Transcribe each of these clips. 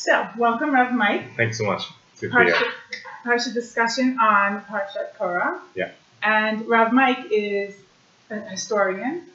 So, welcome, Rev Mike. Thanks so much. Good to be here. Parsha discussion on Parshat Korach. Yeah. And Rev Mike is a historian.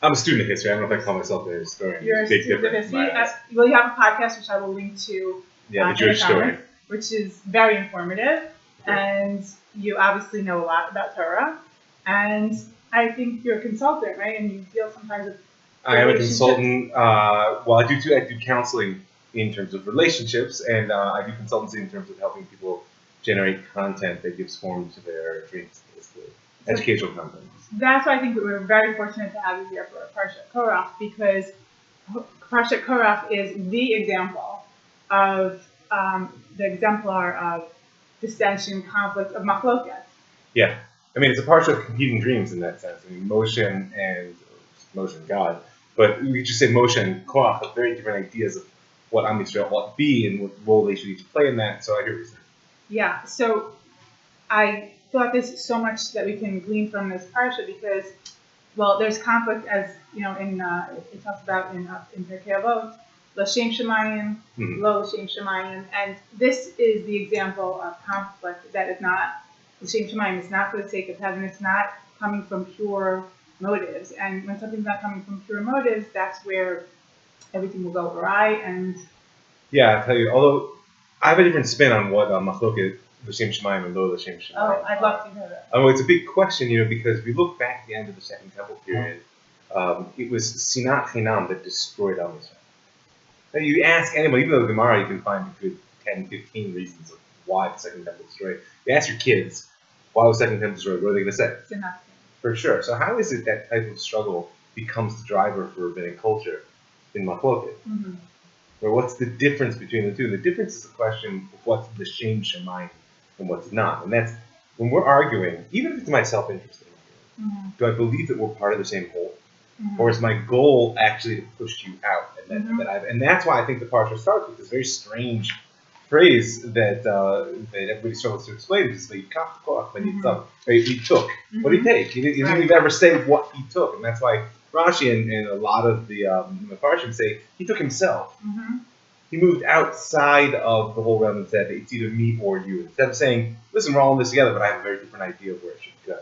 I'm a student of history. I don't know if I call myself a historian. You're a student of history. Well, you have a podcast which I will link to. Yeah, the Jewish story. Which is very informative. Sure. And you obviously know a lot about Torah. And I think you're a consultant, right? And you deal sometimes with I am a consultant. I do counseling in terms of relationships, and I do consultancy in terms of helping people generate content that gives form to their dreams, basically. Educational content. That's why I think we're very fortunate to have you here for Parshat Korach, because Parshat Korach is the example of the exemplar of dissension, conflict, of machloket. Yeah. I mean, it's a parsha of competing dreams in that sense. I mean, Moshe and God, but we just say Moshe and Korach have very different ideas of what Am Yisrael ought to be and what role they should each play in that. So I hear what you're saying. Yeah. So I thought there's so much that we can glean from this parsha because, well, there's conflict, as you know, it talks about in Pirkei Avot, l'shem shemayim, lo l'shem shemayim, and this is the example of conflict that is not l'shem shemayim. It's not for the sake of heaven. It's not coming from pure motives. And when something's not coming from pure motives, that's where everything will go awry. And yeah, I'll tell you. Although I have a different spin on what machloket l'shem shemayim and lo l'shem shemayim. Oh, I'd love to hear that. It's a big question, because we look back at the end of the Second Temple period. It was Sinat Chinam that destroyed Am Yisrael. Now, you ask anybody, even though the Gemara, you can find a good 10, 15 reasons of why the Second Temple was destroyed. You ask your kids, why was the Second Temple destroyed? What are they going to say? Sinat. For sure. So how is it that type of struggle becomes the driver for rabbinic culture in Machloket? Mm-hmm. Or what's the difference between the two? The difference is the question of what's the l'shem shemayim and what's not. And that's, when we're arguing, even if it's my self-interest, do I believe that we're part of the same whole? Mm-hmm. Or is my goal actually to push you out? And that's why I think the parsha starts with this very strange phrase that everybody struggles to explain. It's like, he took. What did he take? He didn't even ever say what he took. And that's why Rashi and a lot of the Parshim say he took himself. Mm-hmm. He moved outside of the whole realm and said, it's either me or you. Instead of saying, listen, we're all in this together, but I have a very different idea of where it should go.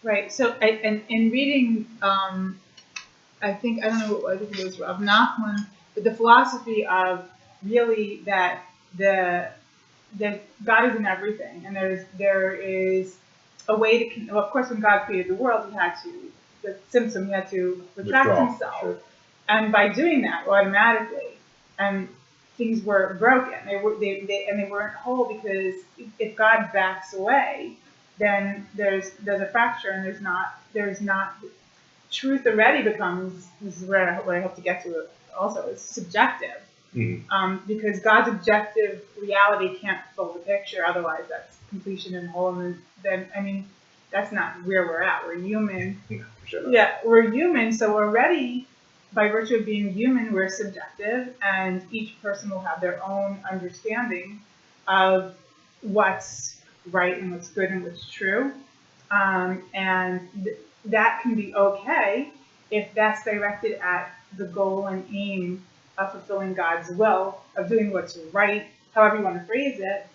Right. So, and in reading, I think it was Rav Nachman, but the philosophy of really that God is in everything, and there is a way to. Well, of course, when God created the world, he had to retract himself, sure. And by doing that, automatically, things were broken. They weren't whole, because if God backs away, then there's a fracture, and there's not truth already becomes, this is where I hope to get to it also, is subjective. Mm-hmm. Because God's objective reality can't fill the picture, otherwise that's completion and wholeness. Then, that's not where we're at. We're human. Yeah, we're human, so already, by virtue of being human, we're subjective, and each person will have their own understanding of what's right and what's good and what's true. That can be okay if that's directed at the goal and aim of fulfilling God's will, of doing what's right, however you want to phrase it.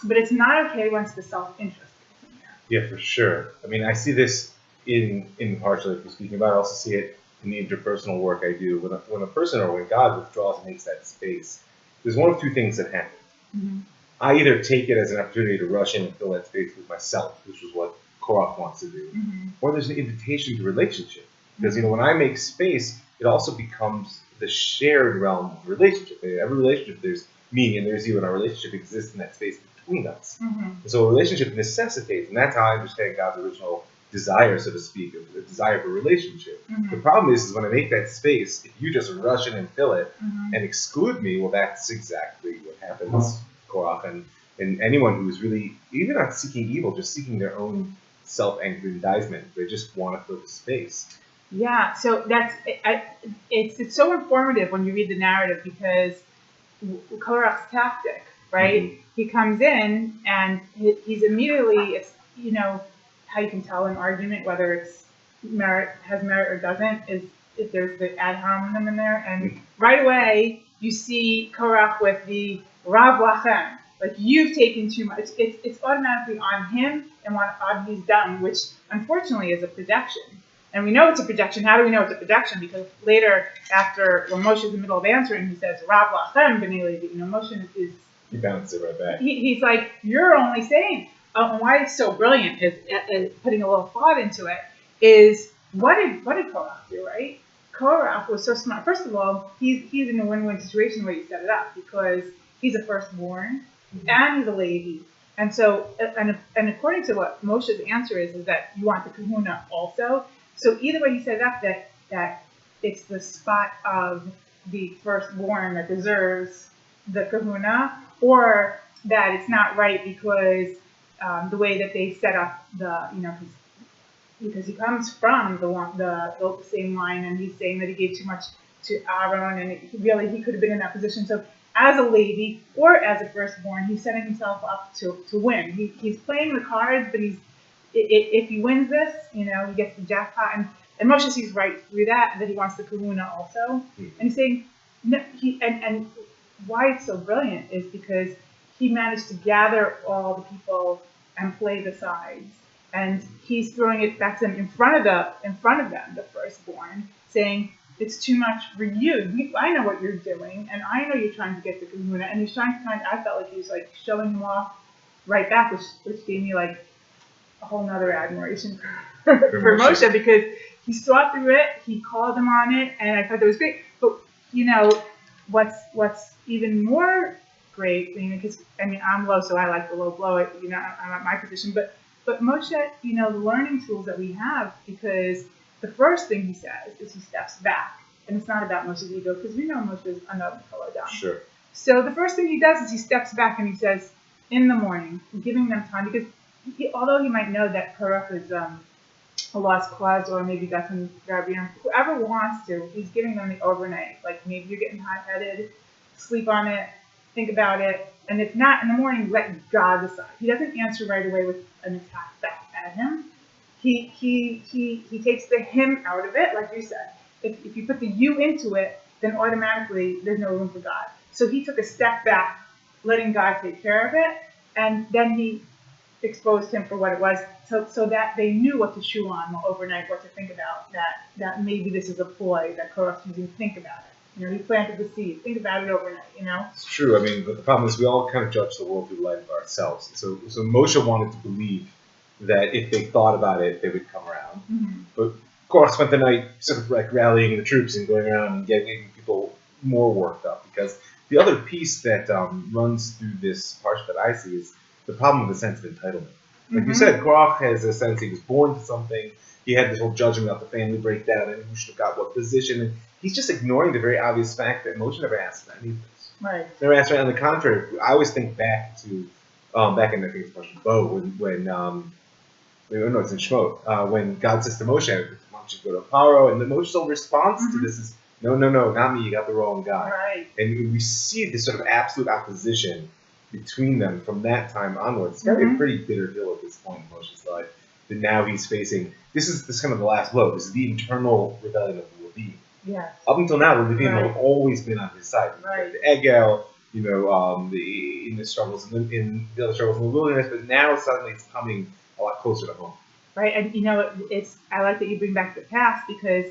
But it's not okay once the self-interest is in there. Yeah, for sure. I see this in the parsha that you're speaking about. I also see it in the interpersonal work I do. When a person, or when God withdraws and makes that space, there's one of two things that happen. Mm-hmm. I either take it as an opportunity to rush in and fill that space with myself, which is what Korach wants to do, mm-hmm. or there's an invitation to relationship. Because, when I make space, it also becomes the shared realm of relationship. In every relationship, there's me and there's you, and our relationship exists in that space between us. Mm-hmm. And so a relationship necessitates, and that's how I understand God's original desire, so to speak, a desire for relationship. Mm-hmm. The problem is when I make that space, if you just rush in and fill it, mm-hmm. and exclude me, well, that's exactly what happens, Korach, and anyone who's really, even not seeking evil, just seeking their own self-aggrandizement. They just want to fill the space. Yeah, so it's so informative when you read the narrative, because Korach's tactic, right? Mm-hmm. He comes in and he's immediately, it's, how you can tell an argument whether it's has merit or doesn't is if there's the ad hominem in there, and right away You see Korach with the Rav Lachem, like you've taken too much. It's automatically on him and what he's done, which unfortunately is a projection. And we know it's a projection. How do we know it's a projection? Because later, after when Moshe is in the middle of answering, he says, Rav Lachem b'nei Levi. Moshe is... He bounced it right back. He's like, you're only saying... and why it's so brilliant is putting a little thought into it, is what did Korach do, right? Korach was so smart. First of all, he's in a win-win situation the way you set it up, because he's a firstborn, and he's a Levi. And so, and according to what Moshe's answer is that you want the kahuna also. So either way he set it up, that it's the spot of the firstborn that deserves the kahuna, or that it's not right because the way that they set up the, because he comes from the same line, and he's saying that he gave too much to Aaron, and he could have been in that position. So as a Levi or as a firstborn, he's setting himself up to win. He's playing the cards, but if he wins this, he gets the jackpot. And Moshe sees right through that he wants the kahuna also. And he's saying, no, and why it's so brilliant is because he managed to gather all the people and play the sides. And he's throwing it back to them in front of them, the firstborn, saying, it's too much for you. I know what you're doing, and I know you're trying to get the kahuna. And he's trying to I felt like he was like showing him off right back, which gave me like a whole nother admiration for Moshe, because he saw through it, he called him on it, and I thought that was great. But what's even more great, because I'm low, so I like the low blow. I'm at my position, but Moshe, the learning tools that we have, because the first thing he says is he steps back, and it's not about Moshe's ego, because we know Moshe's another color down. Sure. So the first thing he does is he steps back and he says, in the morning, giving them time, because although he might know that Korach is a lost cause, or maybe got some Rabbiim, whoever wants to, he's giving them the overnight. Like maybe you're getting hot-headed, sleep on it, think about it, and if not, in the morning, let God decide. He doesn't answer right away with an attack back at him. He takes the him out of it, like you said. If you put the you into it, then automatically there's no room for God. So he took a step back, letting God take care of it, and then he exposed him for what it was, so that they knew what to chew on overnight, what to think about, that maybe this is a ploy that Korach's using. Think about it. He planted the seed. Think about it overnight, It's true. But the problem is we all kind of judge the world through the light of ourselves. So Moshe wanted to believe that if they thought about it, they would come around. Mm-hmm. But Korach spent the night sort of like rallying the troops and going around and getting people more worked up, because the other piece that runs through this parsha that I see is the problem of the sense of entitlement. Like you said, Korach has a sense he was born to something. He had this whole judgment about the family breakdown and who should have got what position. And he's just ignoring the very obvious fact that Moshe never asked for any of this. Right. Never asked for it. On the contrary, I always think back to back in, I think it's Parshat Bo, it's in Shemot, when God says to Moshe, why don't you go to Paro? And the Moshe's whole response to this is, no, not me, you got the wrong guy. Right. And we see this sort of absolute opposition between them from that time onwards. It's got to be a pretty bitter hill at this point in Moshe's life, that now he's facing. This is kind of the last blow. This is the internal rebellion of the Levim. Yes. Up until now, the Levim have always been on his side. Right. The Egel, in the struggles, in the other struggles in the wilderness, but now suddenly it's coming a lot closer to home. Right, and I like that you bring back the past, because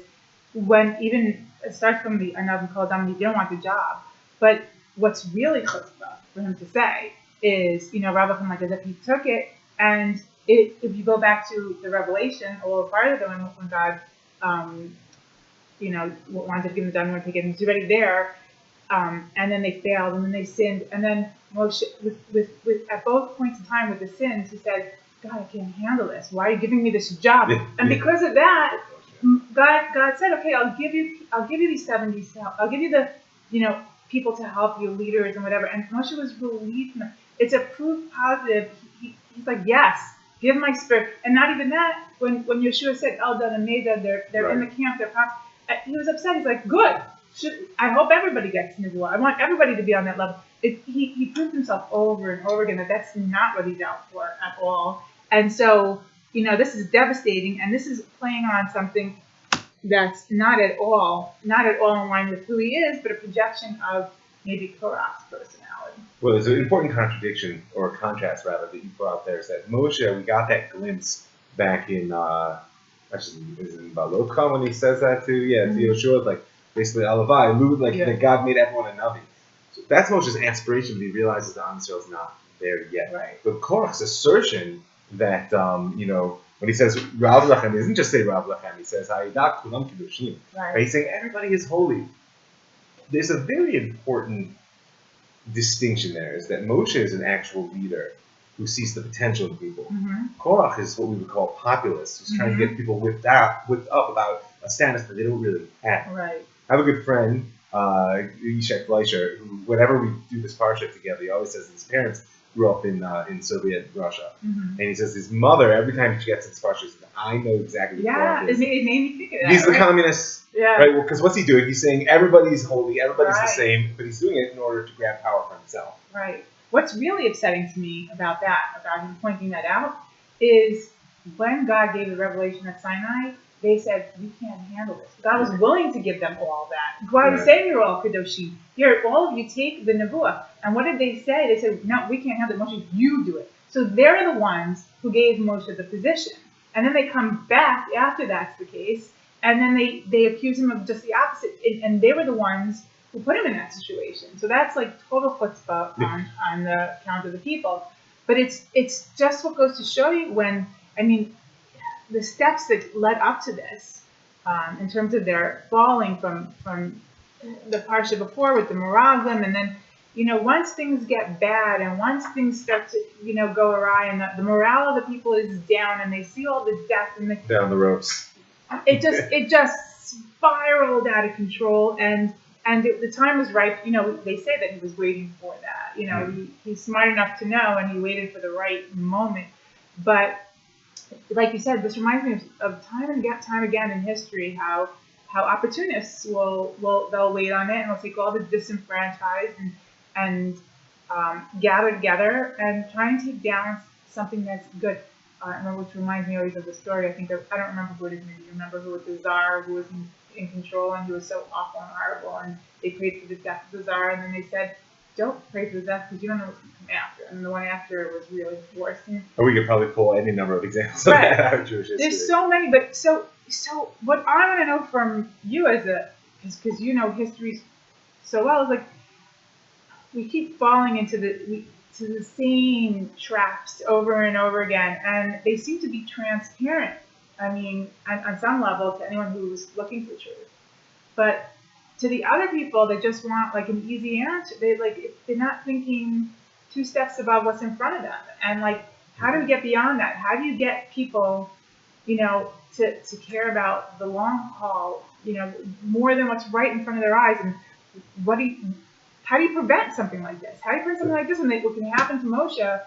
when even it starts from the Anav Kol Adam, he didn't want the job, but what's really chutzpah for him to say is, Rabbi, like as if he took it, and if you go back to the Revelation a little farther than when God, wanted to give him the job, wanted to take it, he's already there, and then they failed, and then they sinned, and then Moshe, with at both points in time with the sins, he said, God, I can't handle this. Why are you giving me this job? And because of that, God said, okay, I'll give you these 70. I'll give you the, people to help you, leaders and whatever. And Moshe was relieved. It's a proof positive. He's like, yes, give my spirit. And not even that. When Yeshua said, Eldad and Medad, they're in the camp. He was upset. He's like, good. I hope everybody gets Nivua. I want everybody to be on that level. He proved himself over and over again that that's not what he's out for at all. And so, this is devastating, and this is playing on something that's not at all in line with who he is, but a projection of maybe Korach's personality. Well, there's an important contradiction, or contrast rather, that you put out there, is that Moshe, we got that glimpse back in, actually, is it in Balotcha when he says that to, to Yoshua, like, basically, Alavai, like, that God made everyone a Navi. So that's Moshe's aspiration, but he realizes that Israel's not there yet. Right. But Korach's assertion that, when he says Rav Lachem, he doesn't just say Rav Lachem, he says Ha'idak Kulam Kiddushim. Right. He's saying everybody is holy. There's a very important distinction there, is that Moshe is an actual leader who sees the potential in people. Korach is what we would call a populist, who's trying to get people whipped up about a status that they don't really have. Right. I have a good friend, Yishak Fleischer, who, whenever we do this parsha together, he always says his parents grew up in Soviet Russia. And he says his mother, every time she gets in this parsha, says, I know exactly what Korach is. It made me think of that. He's the communist. Yeah. Right? Well, because what's he doing? He's saying everybody's holy, everybody's the same, but he's doing it in order to grab power for himself. Right. What's really upsetting to me about him pointing that out, is when God gave the revelation at Sinai, they said, we can't handle this. God was willing to give them all that. God was saying, you're all Kadoshim. Here, all of you take the Nebuah. And what did they say? They said, no, we can't handle it. Moshe, you do it. So they're the ones who gave Moshe the position. And then they come back after that's the case, and then they accuse him of just the opposite. And they were the ones who put him in that situation. So that's like total chutzpah on the account of the people. But it's just what goes to show you the steps that led up to this, in terms of their falling from the parsha before with the Meraglim, and then, once things get bad and once things start to, go awry, and the morale of the people is down, and they see all the death and down the ropes. It just spiraled out of control, and the time was ripe. They say that he was waiting for that. He's smart enough to know, and he waited for the right moment. But like you said, this reminds me of time again in history how opportunists they'll wait on it, and they'll take all the disenfranchised and gather together and try and take down something that's good. Which reminds me always of the story. I don't remember who it is. Maybe you remember who it was, the Tsar, who was in control, and he was so awful and horrible, and they prayed for the death of the Tsar, and then they said, don't pray for the death because you don't know what's going to come after. And the one after was really worse. Or we could probably pull any number of examples of that out of Jewish history. There's so many, but so what I want to know from you because you know history so well, is like we keep falling into the same traps over and over again, and they seem to be transparent. On some level, to anyone who's looking for truth, but to the other people that just want like an easy answer, they're not thinking two steps above what's in front of them. And like, how do we get beyond that? How do you get people, to care about the long haul, more than what's right in front of their eyes? And how do you prevent something like this? How do you prevent something like this when what can happen to Moshe?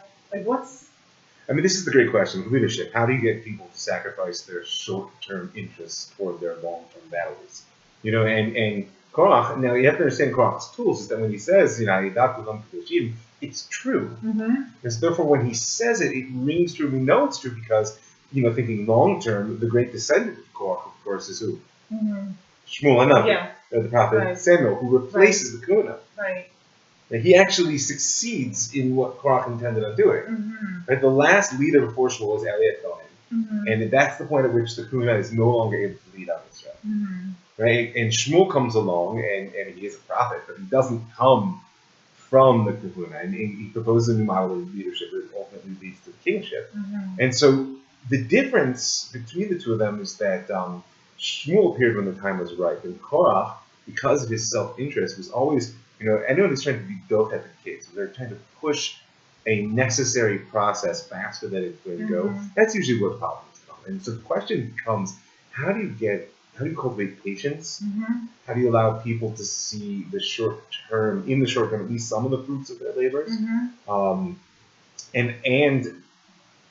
This is the great question of leadership. How do you get people to sacrifice their short-term interests toward their long-term values? And Korach, now you have to understand Korach's tools is that when he says, it's true. And so therefore when he says it, it rings true. We know it's true because, thinking long-term, the great descendant of Korach, of course, is who? Shmuel Hanavi, the prophet Samuel, who replaces the Kuna. Right. And he actually succeeds in what Korach intended on doing. Right? The last leader before Shmuel was Eliyahu Cohen. And that's the point at which the Kuna is no longer able to lead on Israel. Right? And Shmuel comes along, and he is a prophet, but he doesn't come from the Kahuna. And he proposes a new model of leadership that ultimately leads to the kingship. And so the difference between the two of them is that Shmuel appeared when the time was right, and Korach, because of his self-interest, was always, anyone who's trying to be built at the case, they're trying to push a necessary process faster than it's going to go. That's usually where problems come. And so the question becomes, how do you cultivate patience? How do you allow people to see in the short term, at least some of the fruits of their labors? And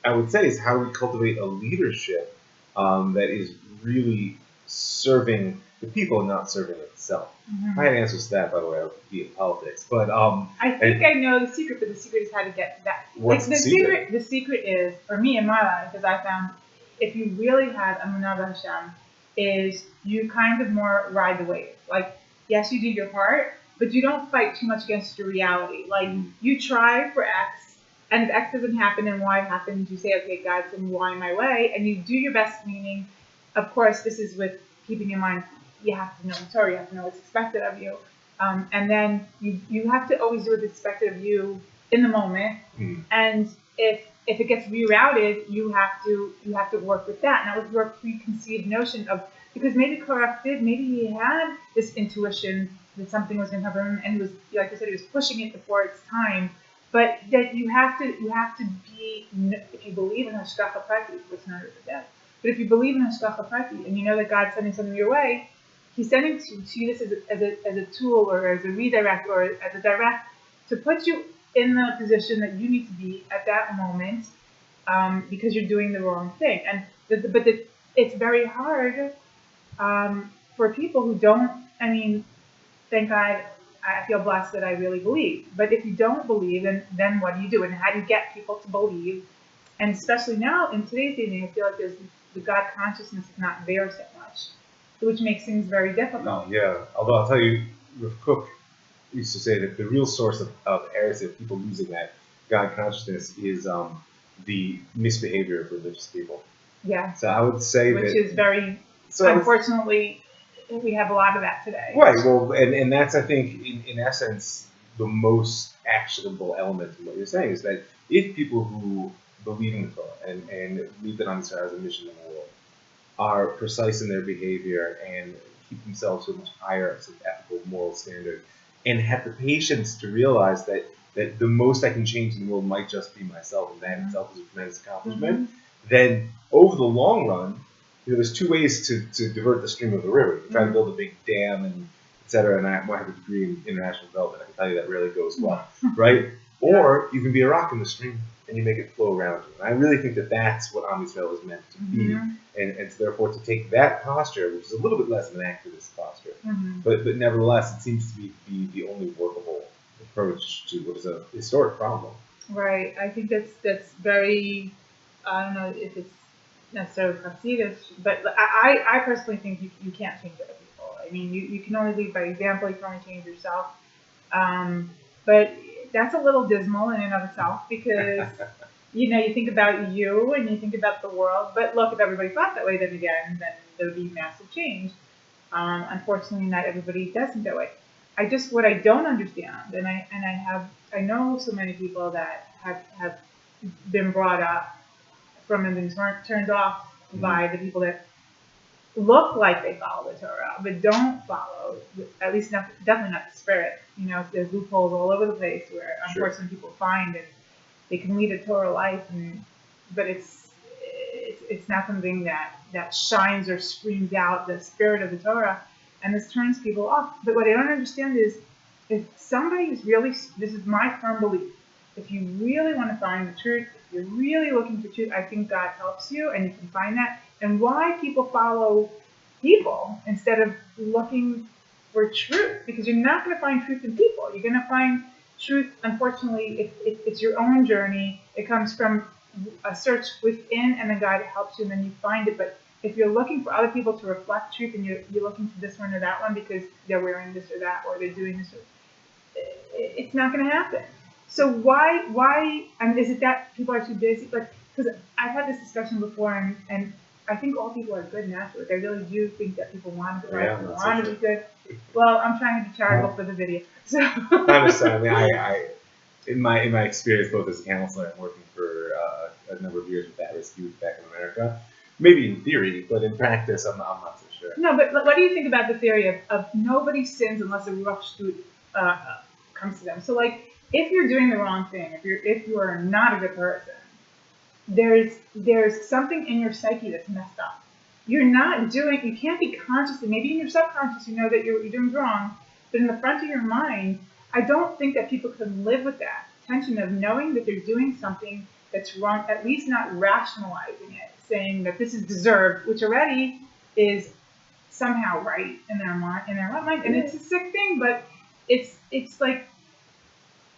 I would say is how do we cultivate a leadership that is really serving the people and not serving itself? I had answers to that, by the way. I would be in politics, but I think I know the secret, but the secret is how to get that. What's the secret? The secret is, for me in my life, because I found if you really have Amunah B'Hashem, is you kind of more ride the wave. Like, yes, you do your part, but you don't fight too much against your reality. Like, you try for X, and if X doesn't happen and Y happens, you say, okay, God, send Y my way, and you do your best, meaning, of course, this is with keeping in mind, you have to know the Torah, you have to know what's expected of you. And then you have to always do what's expected of you in the moment. And if it gets rerouted, you have to work with that. Not with your preconceived notion of, because maybe Korach maybe he had this intuition that something was going to happen, and he was, like I said, he was pushing it before its time. But that you have to be, if you believe in Hashgacha Prati, which none of us do, but if you believe in Hashgacha Prati and you know that God's sending something your way, He's sending to you this as a tool or as a redirect or as a direct to put you in the position that you need to be at that moment, because you're doing the wrong thing. And it's very hard for people who don't. I mean, thank God, I feel blessed that I really believe. But if you don't believe, then what do you do? And how do you get people to believe? And especially now in today's day and age, I feel like the God consciousness is not there so much, which makes things very difficult. Yeah, although I'll tell you, Rav Kook used to say that the real source of heresy, of people losing that God consciousness, is the misbehavior of religious people. Yeah. So I would say which is very, unfortunately, we have a lot of that today. Right. Well, and that's, I think, in essence, the most actionable element of what you're saying is that if people who believe in the Torah and leave it on this as a mission in the world are precise in their behavior and keep themselves to a much higher sort of ethical, moral standard, and have the patience to realize that the most I can change in the world might just be myself, and that itself is a tremendous accomplishment, then over the long run, there's two ways to divert the stream of the river. You try to build a big dam and et cetera, and I have a degree in international development. I can tell you that rarely goes well, right? Or you can be a rock in the stream and you make it flow around you. And I really think that that's what Am Yisrael is meant to be, and so therefore to take that posture, which is a little bit less of an activist posture, but nevertheless it seems to be the only workable approach to what is a historic problem. Right. I think that's very, I don't know if it's necessarily Hasidus, but I personally think you can't change other people. I mean, you can only lead by example. You can only change yourself. But that's a little dismal in and of itself, because you think about you and you think about the world. But look, if everybody thought that way, then there would be massive change. Unfortunately, not everybody does think that way. What I don't understand, and I know so many people that have been brought up from and been turned off by the people that look like they follow the Torah, but don't follow, at least definitely not the spirit. There's loopholes all over the place where unfortunately people find and they can lead a Torah life, but it's not something that shines or screams out the spirit of the Torah, and this turns people off. But what I don't understand is, if somebody is really, this is my firm belief, if you really want to find the truth, if you're really looking for truth, I think God helps you and you can find that. And why people follow people instead of looking for truth? Because you're not going to find truth in people. You're going to find truth, unfortunately, if it's your own journey. It comes from a search within, and then God helps you, and then you find it. But if you're looking for other people to reflect truth, and you're looking for this one or that one because they're wearing this or that, or they're doing this, it's not going to happen. So why? I mean, is it that people are too busy? But because I've had this discussion before, and I think all people are good naturally. I really do think that people want to be right, want to be good. Well, I'm trying to be charitable for the video. So I understand. I mean, in my experience, both as a counselor and working for a number of years with at-risk youth back in America, maybe in theory, but in practice, I'm not so sure. No, but what do you think about the theory of nobody sins unless a ruach shtut comes to them? So, like, if you're doing the wrong thing, if you are not a good person, there's something in your psyche that's messed up. You can't be consciously, maybe in your subconscious you know that you're doing wrong, but in the front of your mind, I don't think that people can live with that tension of knowing that they're doing something that's wrong, at least not rationalizing it, saying that this is deserved, which already is somehow right in their mind, and it's a sick thing, but it's like,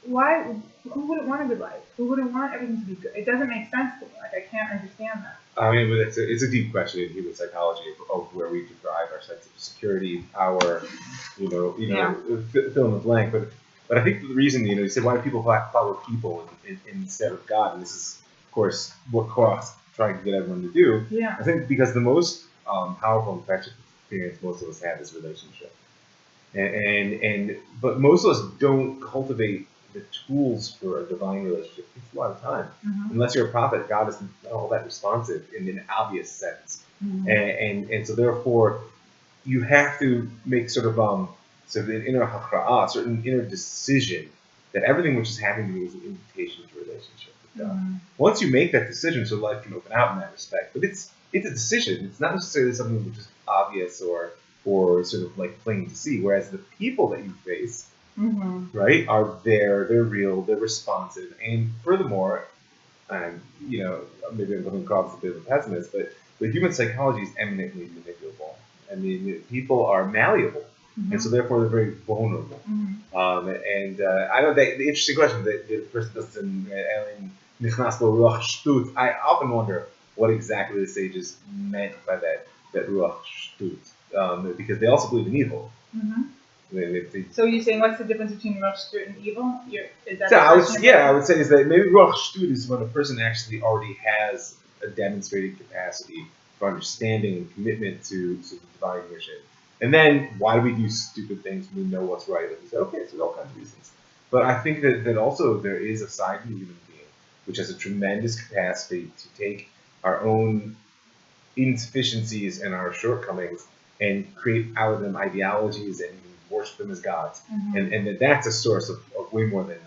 why? Who wouldn't want a good life? Who wouldn't want everything to be good? It doesn't make sense to me. Like, I can't understand that. I mean, but it's a deep question in human psychology of where we derive our sense of security, power, Yeah. fill in the blank. But I think the reason, you said, why do people follow people instead of God? And this is, of course, what Korach's trying to get everyone to do. Yeah. I think because the most powerful and effective experience most of us have is relationship. But most of us don't cultivate the tools for a divine relationship. It takes a lot of time. Mm-hmm. Unless you're a prophet, God isn't all that responsive in an obvious sense. Mm-hmm. And so therefore, you have to make sort of an inner hakra'ah, certain inner decision that everything which is happening to me is an invitation to a relationship with God. Mm-hmm. Once you make that decision, so life can open out in that respect. But it's a decision. It's not necessarily something which is obvious or sort of like plain to see. Whereas the people that you face, Mm-hmm. right, are there, they're real, they're responsive, and furthermore, maybe I'm coming across as a bit of a pessimist, but human psychology is eminently manipulable. I mean, people are malleable, and so therefore they're very vulnerable. I know that the interesting question that the person does in Ellen Nichnas Bo Ruach Shtut. I often wonder what exactly the sages meant by that Ruach Shtut, because they also believe in evil. Mm-hmm. So you're saying what's the difference between Ruach Shtut and evil? Is that I would say is that maybe Ruach Shtut is when a person actually already has a demonstrated capacity for understanding and commitment to the divine mission. And then why do we do stupid things when we know what's right? And we say, okay, so there are all kinds of reasons. But I think that also there is a side to the human being which has a tremendous capacity to take our own insufficiencies and our shortcomings and create out of them ideologies and worship them as gods. And that's a source of way more than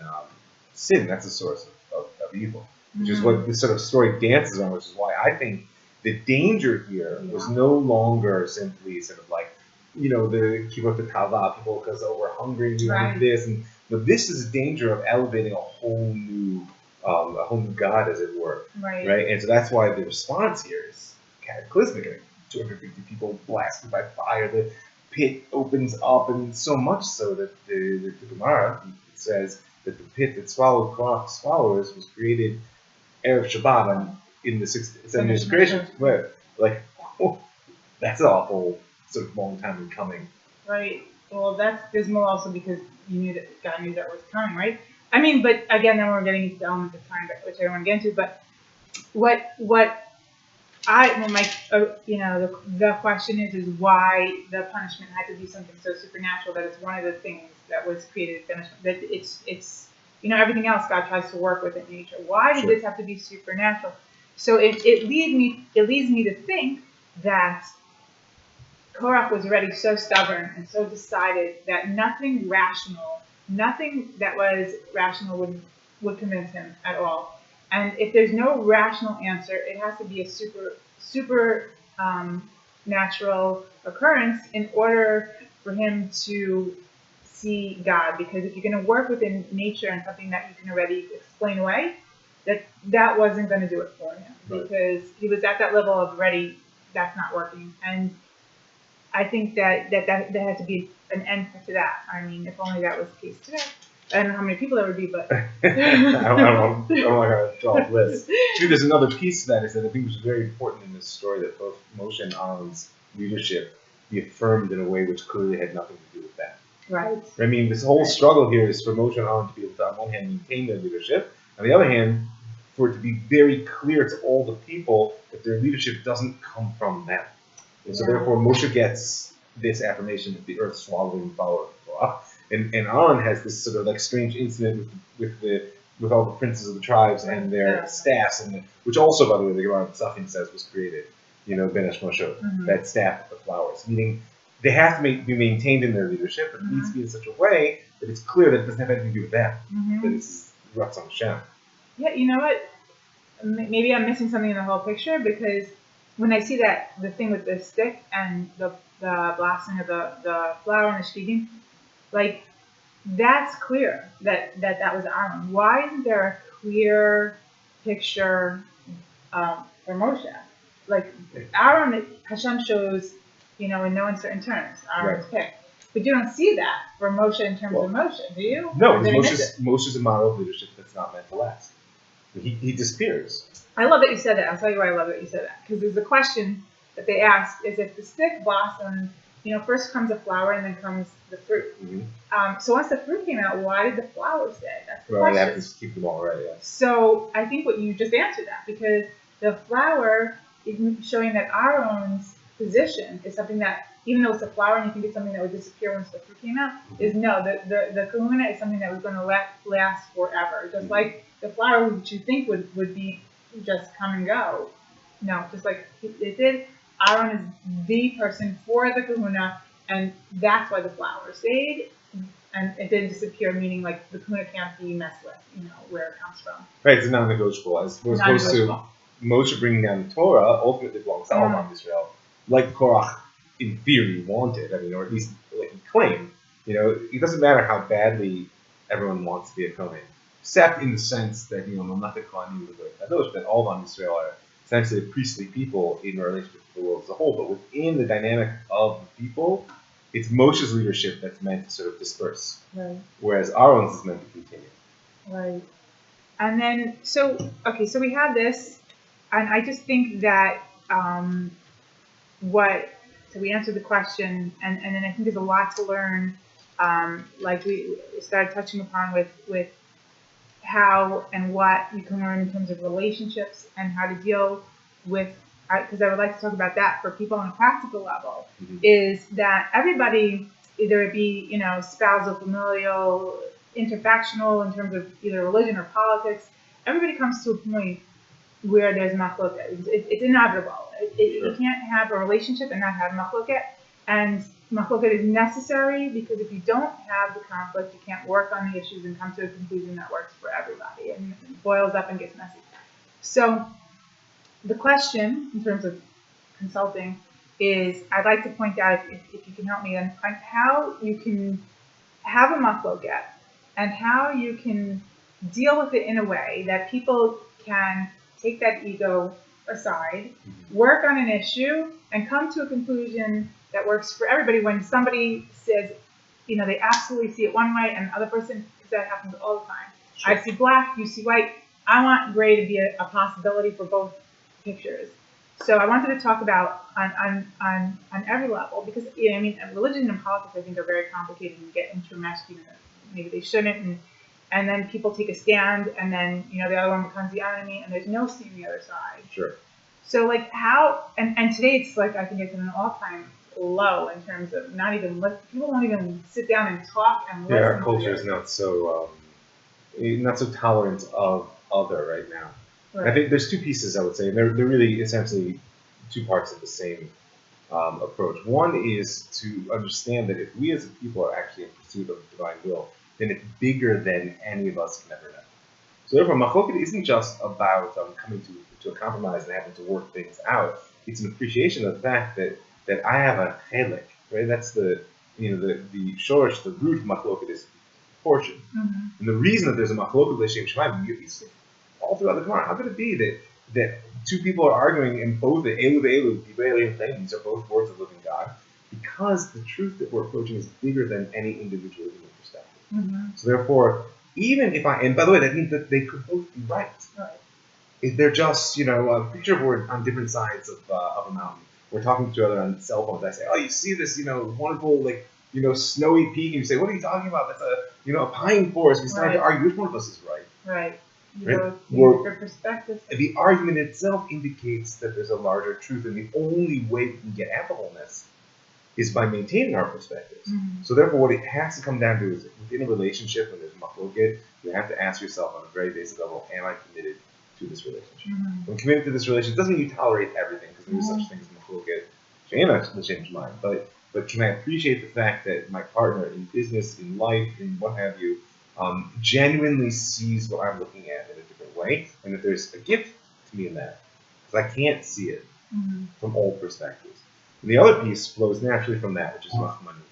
sin. That's a source of evil, which is what this sort of story dances on, which is why I think the danger here was no longer simply sort of like, the kibbutz the tava, people because we're hungry, we want this, and this is a danger of elevating a whole new god, as it were, right? And so that's why the response here is cataclysmic. 250 people blasted by fire. The pit opens up, and so much so that the Gemara says that the pit that swallowed Korach's followers was created Erev Shabbat in the 6th years of creation. Like, that's an awful sort of long time in coming. Right. Well, that's dismal also because God knew that was coming, right? I mean, but again, then we're getting into the element of time, which I don't want to get into. But the question is why the punishment had to be something so supernatural that it's one of the things that was created punishment. That it's everything else God tries to work with in nature. Why did this have to be supernatural? So it leads me to think that Korach was already so stubborn and so decided that nothing that was rational would convince him at all. And if there's no rational answer, it has to be a super natural occurrence in order for him to see God. Because if you're going to work within nature and something that you can already explain away, that wasn't going to do it for him, because he was at that level of already that's not working. And I think that there had to be an end to that. I mean, if only that was the case today. I don't know how many people there would be, but I don't want to draw a list. There's another piece to that is that I think it was very important in this story that both Moshe and Aaron's leadership be affirmed in a way which clearly had nothing to do with that. Right. I mean, this whole struggle here is for Moshe and Aaron to be able to, on one hand, maintain their leadership, on the other hand, for it to be very clear to all the people that their leadership doesn't come from them. And so therefore Moshe gets this affirmation that the earth swallowing power of Korach. And Aaron has this sort of like strange incident with all the princes of the tribes and their staffs, which also, by the way, the Gemara Tzachim says was created, Benesh Moshe, that staff of the flowers. Meaning they have to be maintained in their leadership, but it needs to be in such a way that it's clear that it doesn't have anything to do with them, that it's Ratzon Hashem. Yeah, you know what? Maybe I'm missing something in the whole picture, because when I see the thing with the stick and the blasting of the flower and the shkigim, like, that's clear that was Aaron. Why isn't there a clear picture for Moshe? Like, Aaron, Hashem shows, in no uncertain terms, Aaron's picked. But you don't see that for Moshe in terms of Moshe, do you? No, because Moshe's a model of leadership that's not meant to last. He disappears. I love that you said that. I'll tell you why I love that you said that. Because there's a question that they ask is if the stick blossomed, first comes a flower and then comes the fruit. Mm-hmm. So once the fruit came out, why did the flower stay? That's the question. Right, you have to keep them all right, yeah. So I think what you just answered that, because the flower is showing that Aaron's position is something that, even though it's a flower and you think it's something that would disappear once the fruit came out, is no, the kahuna is something that was going to last forever. Just like the flower, which you think would be just come and go. No, just like it did, Aaron is the person for the kahuna, and that's why the flower stayed. And it didn't disappear, meaning like the kahuna can't be messed with, where it comes from. Right, it's non-negotiable. As opposed to Moshe bringing down the Torah, ultimately belongs to all of Israel. Like Korach, in theory, wanted, or at least like he claimed. It doesn't matter how badly everyone wants to be a Kohen, except in the sense that, Mamleket Kohanim was very kadosh, that all of Israel are essentially a priestly people in relationship to the world as a whole. But within the dynamic of the people, it's Moshe's leadership that's meant to sort of disperse, right, whereas Aaron's is meant to continue. Right. And then, so we have this, and I just think that so we answered the question, and then I think there's a lot to learn, like we started touching upon with how and what you can learn in terms of relationships and how to deal with, because I would like to talk about that for people on a practical level, is that everybody, either it be, spousal, familial, interfactional, in terms of either religion or politics, everybody comes to a point where there's machloket. It's inevitable. You can't have a relationship and not have machloket. And machloket is necessary because if you don't have the conflict, you can't work on the issues and come to a conclusion that works for everybody. And it boils up and gets messy. So the question, in terms of consulting, is I'd like to point out, if you can help me, on how you can have a machloket and how you can deal with it in a way that people can take that ego aside, work on an issue, and come to a conclusion that works for everybody. When somebody says, they absolutely see it one way, and the other person, because that happens all the time. Sure. I see black, you see white. I want gray to be a possibility for both pictures. So I wanted to talk about on every level, because religion and politics, I think, are very complicated and get enmeshed, maybe they shouldn't, and then people take a stand, and then the other one becomes the enemy, and there's no seeing the other side. Sure. So like how, and today it's like, I think it's at an all-time low in terms of people won't even sit down and talk and listen. Yeah, our culture is not so tolerant of other right now. Right. I think there's two pieces, I would say, and they're really essentially two parts of the same approach. One is to understand that if we as a people are actually in pursuit of the divine will, then it's bigger than any of us can ever know. So therefore, machloket isn't just about coming to a compromise and having to work things out. It's an appreciation of the fact that I have a chelik, right? That's the shorish, the root of machloket is portion. Mm-hmm. And the reason that there's a machloket l'shem shamayim, you see all throughout the Gemara, how could it be that two people are arguing and both the elu ve'elu, these are both words of living God, because the truth that we're approaching is bigger than any individual human perspective. Mm-hmm. So therefore, even if and by the way, that means that they could both be right. If they're just, a picture of we're on different sides of a mountain. We're talking to each other on cell phones. I say, oh, you see this, wonderful, snowy peak. And you say, what are you talking about? That's a pine forest. We start to argue which one of us is right. Right. Your perspective. The argument itself indicates that there's a larger truth, and the only way we can get amicableness is by maintaining our perspectives. Mm-hmm. So therefore, what it has to come down to is within a relationship, when there's machloket, you have to ask yourself on a very basic level, am I committed to this relationship? Mm-hmm. When committed to this relationship, doesn't mean you tolerate everything, because there's such things as machloket, l'shem shamayim, but can I appreciate the fact that my partner in business, in life, in what have you, genuinely sees what I'm looking at in a different way, and that there's a gift to me in that, because I can't see it from old perspectives. And the other piece flows naturally from that, which is rahmanut,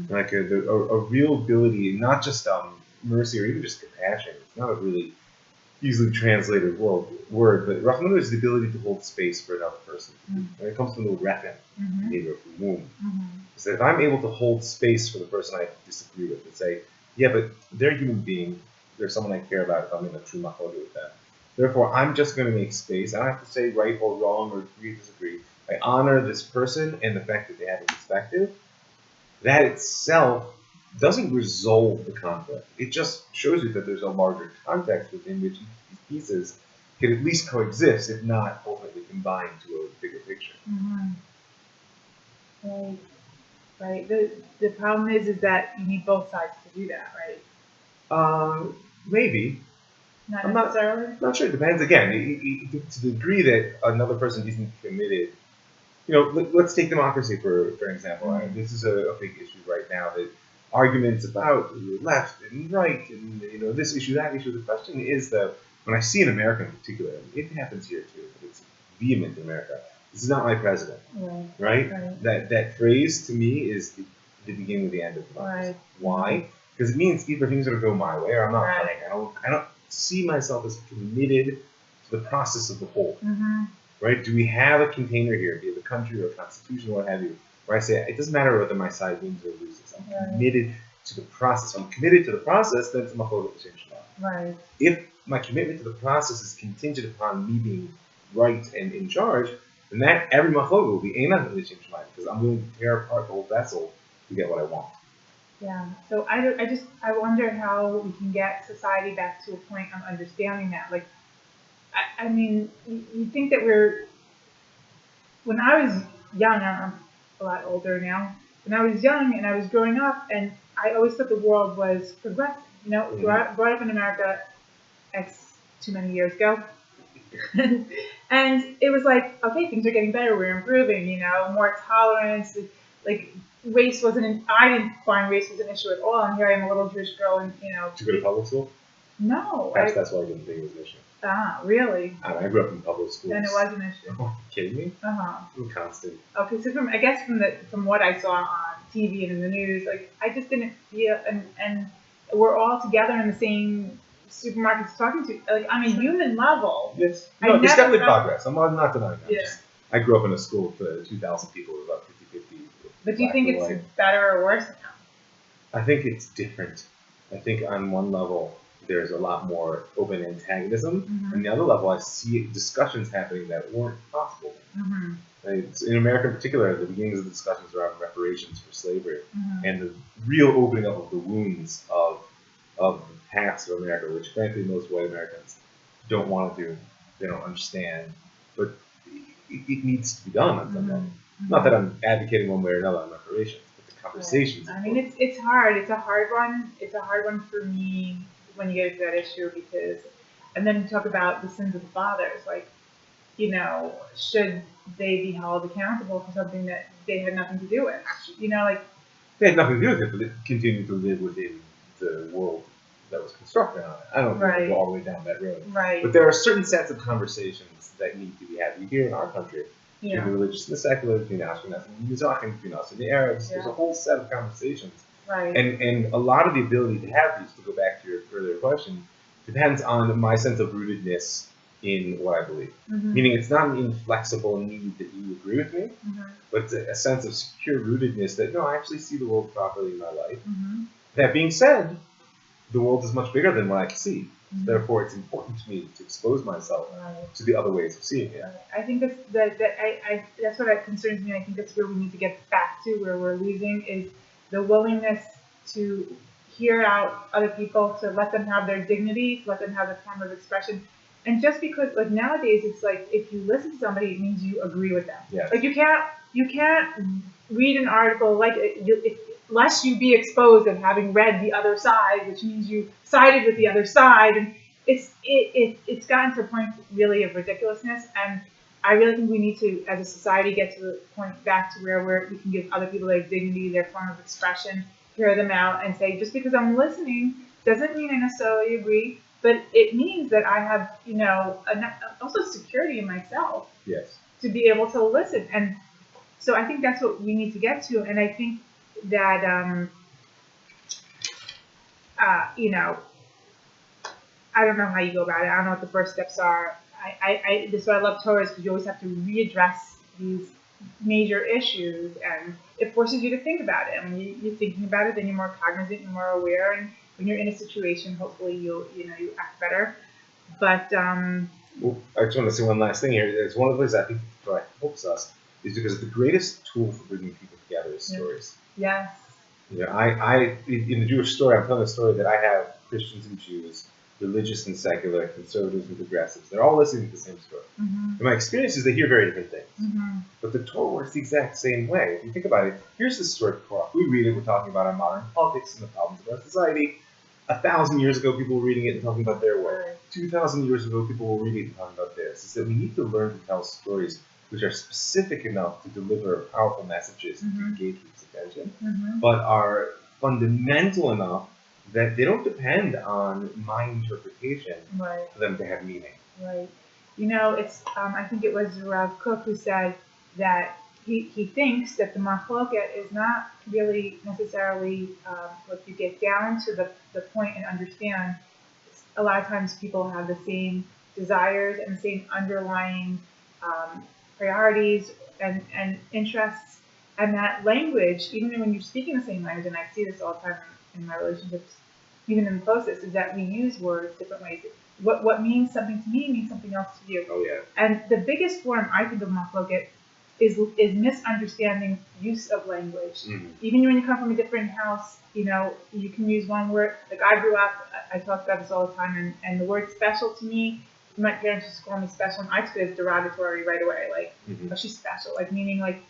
like a real ability, not just mercy or even just compassion. It's not a really easily translated word, but Rahmanu is the ability to hold space for another person. And it comes from the reckon, Hebrew, from womb. So if I'm able to hold space for the person I disagree with and say, yeah, but they're a human being, they're someone I care about if I'm in a true machloket with them. Therefore, I'm just going to make space. I don't have to say right or wrong or agree or disagree. I honor this person and the fact that they have a perspective. That itself doesn't resolve the conflict. It just shows you that there's a larger context within which these pieces can at least coexist, if not ultimately combine to a bigger picture. Right. Right. The problem is that you need both sides to do that, right? Maybe. Not necessarily. Not sure. It depends. Again, to the degree that another person isn't committed. Let's take democracy for example. This is a big issue right now. That arguments about left and right, and this issue, that issue. The question is that when I see in America in particular, it happens here too, but it's vehement in America. This is not my president, right? That phrase to me is the beginning of the end of democracy. Right. Why? Because it means either things are going to go my way or I'm not playing. I don't see myself as committed to the process of the whole. Right? Do we have a container here, be it the country or a constitution or what have you, where I say it doesn't matter whether my side wins or loses. I'm committed to the process. If I'm committed to the process, then it's a machloket b'shem shemaim. Right. If my commitment to the process is contingent upon me being right and in charge, then that every machloket will be einah b'shem shemaim, because I'm willing to tear apart the whole vessel to get what I want. Yeah. So I wonder how we can get society back to a point of understanding that. Like, I mean, you think that when I was young, I'm a lot older now. When I was young and I was growing up, and I always thought the world was progressing. Brought up in America, too many years ago, and it was like, okay, things are getting better. We're improving. More tolerance. Like race wasn't. I didn't find race was an issue at all. And here I am, a little Jewish girl, and Did you go to public school? No. That's why I didn't think it was an issue. Ah, really? I grew up in public schools. Then it was an issue. Are you kidding me? I'm constant. Okay, so from what I saw on TV and in the news, like I just didn't feel, and we're all together in the same supermarkets talking to. Like on a human level. Yes. No, there's definitely progress. I'm not denying that. Yeah. I grew up in a school for 2,000 people, about 50-50. But do you think it's better or worse now? I think it's different. I think on one level, there's a lot more open antagonism. On the other level, I see discussions happening that weren't possible. In America in particular, the beginnings of the discussions around reparations for slavery and the real opening up of the wounds of the past of America, which frankly most white Americans don't want to do. They don't understand. But it needs to be done on some level. Not that I'm advocating one way or another on reparations, but the conversations. I mean, it's hard. It's a hard one. It's a hard one for me when you get into that issue because, and then you talk about the sins of the fathers, like, should they be held accountable for something that they had nothing to do with? Like they had nothing to do with it, but they continued to live within the world that was constructed on it. I don't think we go all the way down that road. Right. But there are certain sets of conversations that need to be had. We hear in our country, between the religious and the secular, between the Ashkenazim and the Mizrahim, between us and the Arabs. There's a whole set of conversations. Right. And a lot of the ability to have these, to go back to your earlier question, depends on my sense of rootedness in what I believe. Meaning it's not an inflexible need that you agree with me, but it's a sense of secure rootedness that, no, I actually see the world properly in my life. That being said, the world is much bigger than what I can see. Therefore, it's important to me to expose myself to the other ways of seeing it. I think that's what concerns me. I think that's where we need to get back to, where we're losing, is the willingness to hear out other people, to let them have their dignity, to let them have their form of expression. And just because, like nowadays, it's like if you listen to somebody, it means you agree with them. Yes. Like you can't read an article lest you be exposed of having read the other side, which means you sided with the other side. And it's gotten to a point really of ridiculousness. And I really think we need to, as a society, get to the point back to where we can give other people their dignity, their form of expression, hear them out, and say, just because I'm listening doesn't mean I necessarily agree, but it means that I have, also security in myself. Yes. To be able to listen. And so I think that's what we need to get to. And I think that, I don't know how you go about it. I don't know what the first steps are. This is why I love Torah, is because you always have to readdress these major issues, and it forces you to think about it. And when you're thinking about it, then you're more cognizant, you're more aware, and when you're in a situation, hopefully you act better. But well, I just want to say one last thing here. It's one of the things I think Torah helps us is because the greatest tool for bringing people together is stories. Yes. You know, I in the Jewish story, I'm telling a story that I have Christians and Jews, religious and secular, conservatives and progressives. They're all listening to the same story. Mm-hmm. And my experience is they hear very different things. Mm-hmm. But the Torah works the exact same way. If you think about it, here's the story of Korach. We read it, we're talking about our modern politics and the problems of our society. 1,000 years ago, people were reading it and talking about their way. 2,000 years ago, people were reading it and talking about theirs. It's that we need to learn to tell stories which are specific enough to deliver powerful messages and to engage people's attention, but are fundamental enough that they don't depend on my interpretation for them to have meaning. Right. You know, it's I think it was Rav Kook who said that he thinks that the machloket is not really necessarily what you get down to the point and understand. A lot of times people have the same desires and the same underlying priorities and interests, and that language, even when you're speaking the same language, and I see this all the time in my relationships, even in the closest, is that we use words different ways. What means something to me means something else to you. Oh, yeah. And the biggest form, I think, of machloket is misunderstanding use of language. Mm-hmm. Even when you come from a different house, you know, you can use one word. Like I grew up, I talk about this all the time, and the word special to me, my parents used to call me special, and I took it as derogatory right away. Like, oh, she's special. Like, meaning, like,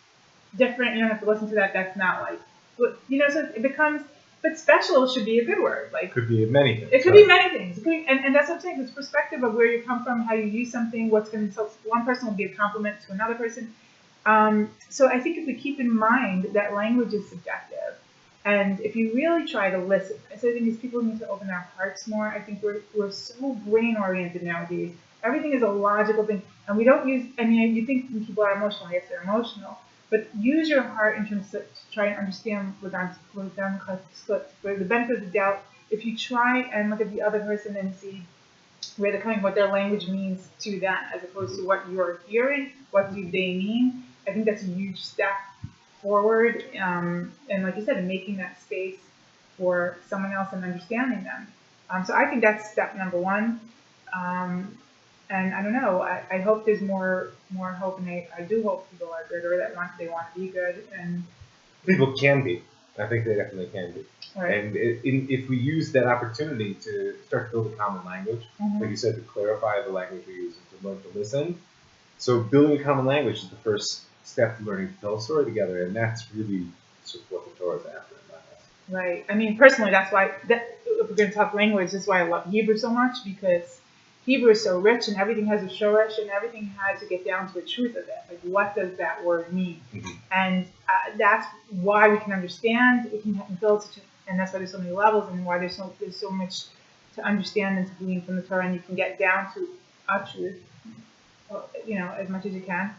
different. You don't have to listen to that. That's not like, you know, so it becomes, but special should be a good word. Like, could be many things. It could be many things. It could be, and that's what I'm saying. It's perspective of where you come from, how you use something, what's going to, so one person will be a compliment to another person. So I think if we keep in mind that language is subjective, and if you really try to listen, so I think these people need to open their hearts more. I think we're so brain oriented nowadays. Everything is a logical thing, and we don't use. I mean, you think when people are emotional, yes, they're emotional, but use your heart in terms of to try and understand for the benefit of the doubt. If you try and look at the other person and see where they're coming, what their language means to them, as opposed to what you're hearing, what do they mean? I think that's a huge step forward, and like you said, in making that space for someone else and understanding them. So I think that's step number one. And I don't know. I hope there's more hope, and I do hope people are good, or that they want to be good, and people can be. I think they definitely can be. Right. And if we use that opportunity to start to build a common language, like you said, to clarify the language we use and to learn to listen. So building a common language is the first step to learning to tell a story together, and that's really sort of what the Torah is after. Right. I mean, personally, that's why, if we're going to talk language, that's why I love Hebrew so much, because Hebrew is so rich, and everything has a shoresh, and everything has to get down to the truth of it. Like, what does that word mean? And that's why we can understand, we can build such and that's why there's so many levels, and why there's so much to understand and to glean from the Torah, and you can get down to a truth, you know, as much as you can.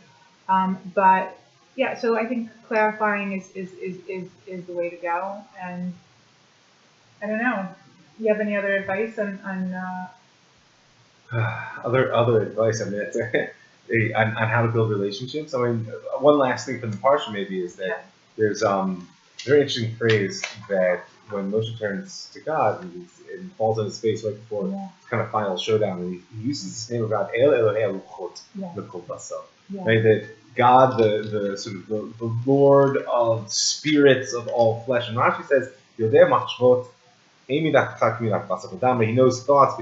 But yeah, so I think clarifying is the way to go. And I don't know. You have any other advice on other advice? I mean, it's on how to build relationships. I mean, one last thing from the Parsha maybe is that there's a very interesting phrase that when Moshe turns to God and falls on his face right before his kind of final showdown, and he uses the name of God, El Elohei Luchot L'Kol Basar. Right, that God, the sort of the Lord of spirits of all flesh. And Rashi says, Yodeh Machshvot, Emidat Chak Midat Basar V'dam. He knows thoughts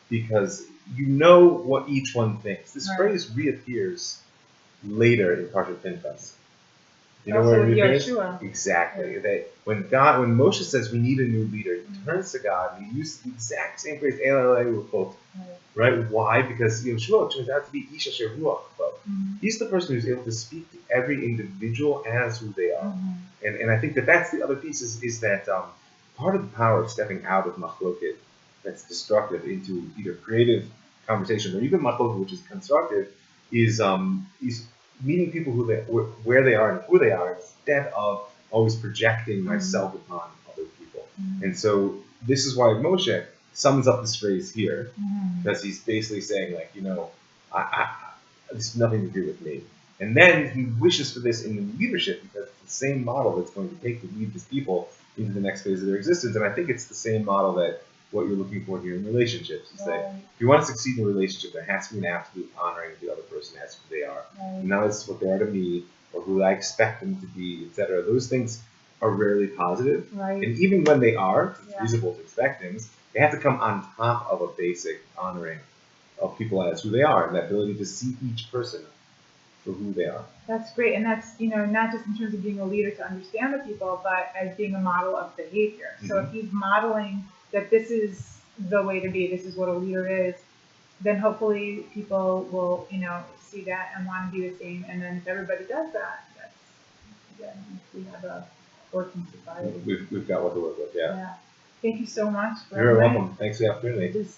because you know what each one thinks. This phrase reappears later in Parshat Pinchas. You know where it reappears? Exactly. That when Moshe says we need a new leader, he turns to God and he uses the exact same phrase, El Elohei Luchot. Right? Why? Because Yeshua turns out to be Ish Asher Ruach. He's the person who's able to speak to every individual as who they are. And I think that's the other piece is that part of the power of stepping out of machloket that's destructive into either creative conversation or even machloket which is constructive is meeting people where they are and who they are instead of always projecting myself upon other people. And so this is why Moshe, sums up this phrase here, Mm-hmm. because he's basically saying, like, this has nothing to do with me. And then he wishes for this in the leadership, because it's the same model that's going to take to lead these people into the next phase of their existence. And I think it's the same model that what you're looking for here in relationships is that if you want to succeed in a relationship, there has to be an absolute honoring of the other person as who they are. Right. Not as what they are to me or who I expect them to be, etc. Those things are rarely positive. Right. And even when they are, it's reasonable to expect things, they have to come on top of a basic honoring of people as who they are, and that ability to see each person for who they are. That's great, and that's not just in terms of being a leader to understand the people, but as being a model of behavior. Mm-hmm. So if he's modeling that this is the way to be, this is what a leader is, then hopefully people will see that and want to be the same. And then if everybody does that, then we have a working society. We've got what to work with. Yeah. Thank you so much. You're welcome. Thanks for the opportunity. Just